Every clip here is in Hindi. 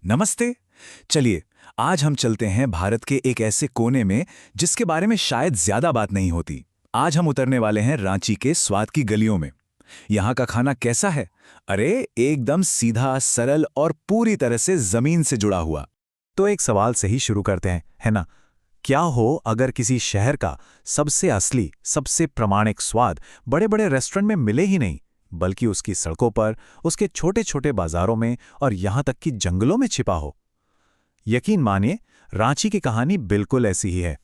नमस्ते। चलिए, आज हम चलते हैं भारत के एक ऐसे कोने में जिसके बारे में शायद ज्यादा बात नहीं होती। आज हम उतरने वाले हैं रांची के स्वाद की गलियों में। यहाँ का खाना कैसा है? अरे एकदम सीधा, सरल और पूरी तरह से जमीन से जुड़ा हुआ। तो एक सवाल से ही शुरू करते हैं, है ना? क्या हो अगर किसी शहर का सबसे असली, सबसे प्रामाणिक स्वाद बड़े बड़े रेस्टोरेंट में मिले ही नहीं, बल्कि उसकी सड़कों पर, उसके छोटे छोटे बाजारों में और यहाँ तक कि जंगलों में छिपा हो? यकीन मानिए, रांची की कहानी बिल्कुल ऐसी ही है।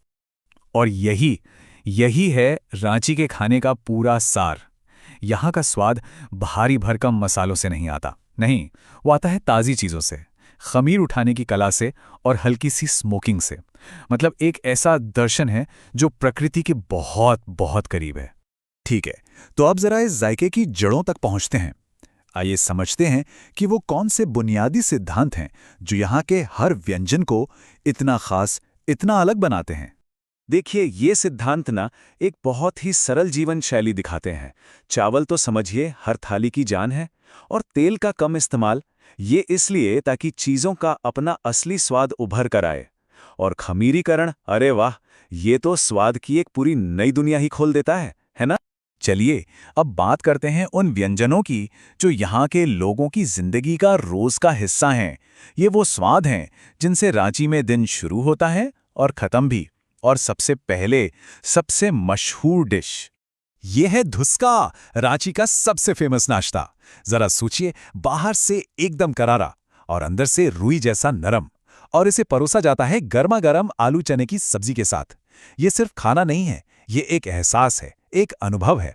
और यही यही है रांची के खाने का पूरा सार। यहाँ का स्वाद भारी भरकम मसालों से नहीं आता। नहीं, वो आता है ताज़ी चीज़ों से, खमीर उठाने की कला से और हल्की सी स्मोकिंग से। मतलब एक ऐसा दर्शन है जो प्रकृति के बहुत बहुत करीब है। ठीक है, तो अब जरा इस जायके की जड़ों तक पहुंचते हैं। आइए समझते हैं कि वो कौन से बुनियादी सिद्धांत हैं जो यहाँ के हर व्यंजन को इतना खास, इतना अलग बनाते हैं। देखिए, ये सिद्धांत ना एक बहुत ही सरल जीवन शैली दिखाते हैं। चावल तो समझिए हर थाली की जान है, और तेल का कम इस्तेमाल, ये इसलिए ताकि चीज़ों का अपना असली स्वाद उभर कर आए। और खमीरीकरण, अरे वाह, ये तो स्वाद की एक पूरी नई दुनिया ही खोल देता है ना? चलिए, अब बात करते हैं उन व्यंजनों की जो यहाँ के लोगों की जिंदगी का रोज का हिस्सा हैं। ये वो स्वाद हैं जिनसे रांची में दिन शुरू होता है और खत्म भी। और सबसे पहले, सबसे मशहूर डिश ये है धुसका, रांची का सबसे फेमस नाश्ता। जरा सोचिए, बाहर से एकदम करारा और अंदर से रुई जैसा नरम, और इसे परोसा जाता है गर्मा गर्म आलू चने की सब्जी के साथ। ये सिर्फ खाना नहीं है, ये एक एहसास है, एक अनुभव है।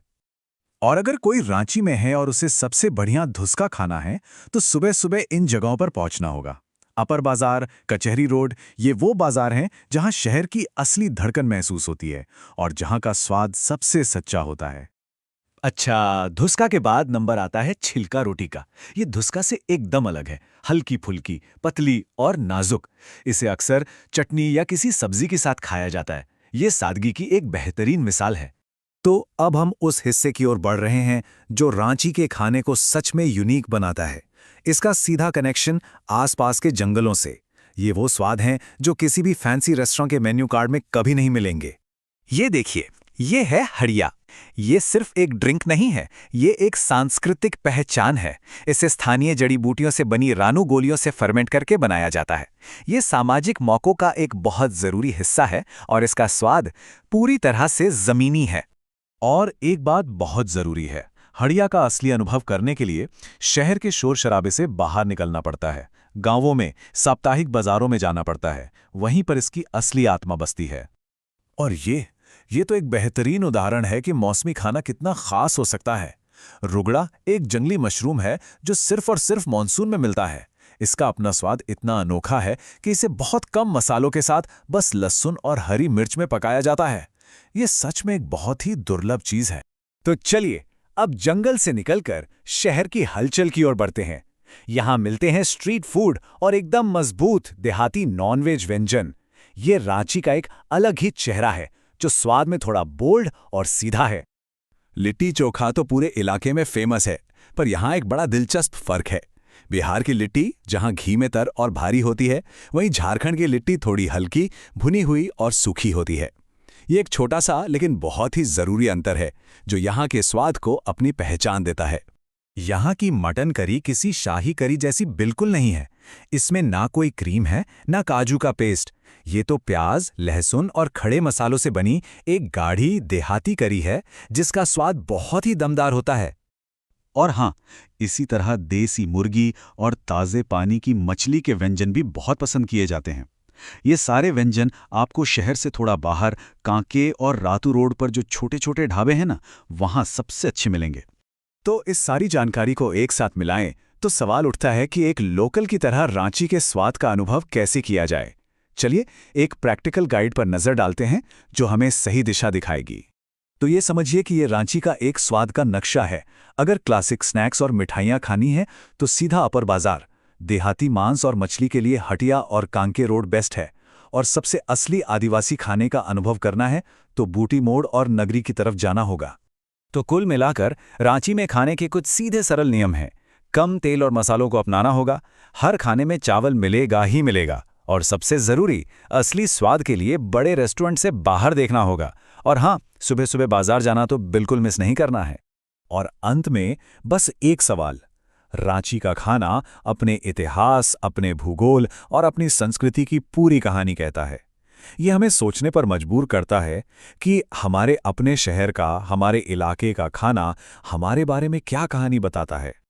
और अगर कोई रांची में है और उसे सबसे बढ़िया धुसका खाना है, तो सुबह सुबह इन जगहों पर पहुंचना होगा। अपर बाजार, कचहरी रोड, ये वो बाजार हैं जहां शहर की असली धड़कन महसूस होती है और जहां का स्वाद सबसे सच्चा होता है। अच्छा, धुसका के बाद नंबर आता है छिलका रोटी का। ये धुसका से एकदम अलग है, हल्की फुल्की, पतली और नाजुक। इसे अक्सर चटनी या किसी सब्जी के साथ खाया जाता है। ये सादगी की एक बेहतरीन मिसाल है। तो अब हम उस हिस्से की ओर बढ़ रहे हैं जो रांची के खाने को सच में यूनिक बनाता है। इसका सीधा कनेक्शन आसपास के जंगलों से। ये वो स्वाद हैं जो किसी भी फैंसी रेस्टोरेंट के मेन्यू कार्ड में कभी नहीं मिलेंगे। ये देखिए, ये है हड़िया। ये सिर्फ एक ड्रिंक नहीं है, ये एक सांस्कृतिक पहचान है। इसे स्थानीय जड़ी बूटियों से बनी रानू गोलियों से फर्मेंट करके बनाया जाता है। ये सामाजिक मौकों का एक बहुत जरूरी हिस्सा है और इसका स्वाद पूरी तरह से जमीनी है। और एक बात बहुत जरूरी है, हड़िया का असली अनुभव करने के लिए शहर के शोर शराबे से बाहर निकलना पड़ता है। गांवों में, साप्ताहिक बाजारों में जाना पड़ता है। वहीं पर इसकी असली आत्मा बसती है। और ये तो एक बेहतरीन उदाहरण है कि मौसमी खाना कितना खास हो सकता है। रुगड़ा एक जंगली मशरूम है जो सिर्फ और सिर्फ मानसून में मिलता है। इसका अपना स्वाद इतना अनोखा है कि इसे बहुत कम मसालों के साथ बस लहसुन और हरी मिर्च में पकाया जाता है। ये सच में एक बहुत ही दुर्लभ चीज है। तो चलिए, अब जंगल से निकलकर शहर की हलचल की ओर बढ़ते हैं। यहां मिलते हैं स्ट्रीट फूड और एकदम मजबूत देहाती नॉनवेज व्यंजन। ये रांची का एक अलग ही चेहरा है जो स्वाद में थोड़ा बोल्ड और सीधा है। लिट्टी चोखा तो पूरे इलाके में फेमस है, पर यहाँ एक बड़ा दिलचस्प फर्क है। बिहार की लिट्टी जहाँ घी में तर और भारी होती है, वहीं झारखंड की लिट्टी थोड़ी हल्की, भुनी हुई और सूखी होती है। ये एक छोटा सा लेकिन बहुत ही जरूरी अंतर है जो यहाँ के स्वाद को अपनी पहचान देता है। यहाँ की मटन करी किसी शाही करी जैसी बिल्कुल नहीं है। इसमें ना कोई क्रीम है, ना काजू का पेस्ट। ये तो प्याज, लहसुन और खड़े मसालों से बनी एक गाढ़ी देहाती करी है जिसका स्वाद बहुत ही दमदार होता है। और हाँ, इसी तरह देसी मुर्गी और ताज़े पानी की मछली के व्यंजन भी बहुत पसंद किए जाते हैं। ये सारे व्यंजन आपको शहर से थोड़ा बाहर कांके और रातू रोड पर जो छोटे छोटे ढाबे हैं ना, वहाँ सबसे अच्छे मिलेंगे। तो इस सारी जानकारी को एक साथ मिलाएं तो सवाल उठता है कि एक लोकल की तरह रांची के स्वाद का अनुभव कैसे किया जाए। चलिए, एक प्रैक्टिकल गाइड पर नजर डालते हैं जो हमें सही दिशा दिखाएगी। तो ये समझिए कि ये रांची का एक स्वाद का नक्शा है। अगर क्लासिक स्नैक्स और मिठाइयाँ खानी है तो सीधा अपर बाजार, देहाती मांस और मछली के लिए हटिया और कांके रोड बेस्ट है, और सबसे असली आदिवासी खाने का अनुभव करना है तो बूटी मोड़ और नगरी की तरफ जाना होगा। तो कुल मिलाकर रांची में खाने के कुछ सीधे सरल नियम हैं। कम तेल और मसालों को अपनाना होगा, हर खाने में चावल मिलेगा ही मिलेगा, और सबसे ज़रूरी, असली स्वाद के लिए बड़े रेस्टोरेंट से बाहर देखना होगा। और हाँ, सुबह सुबह बाजार जाना तो बिल्कुल मिस नहीं करना है। और अंत में बस एक सवाल, रांची का खाना अपने इतिहास, अपने भूगोल और अपनी संस्कृति की पूरी कहानी कहता है। ये हमें सोचने पर मजबूर करता है कि हमारे अपने शहर का, हमारे इलाके का खाना हमारे बारे में क्या कहानी बताता है।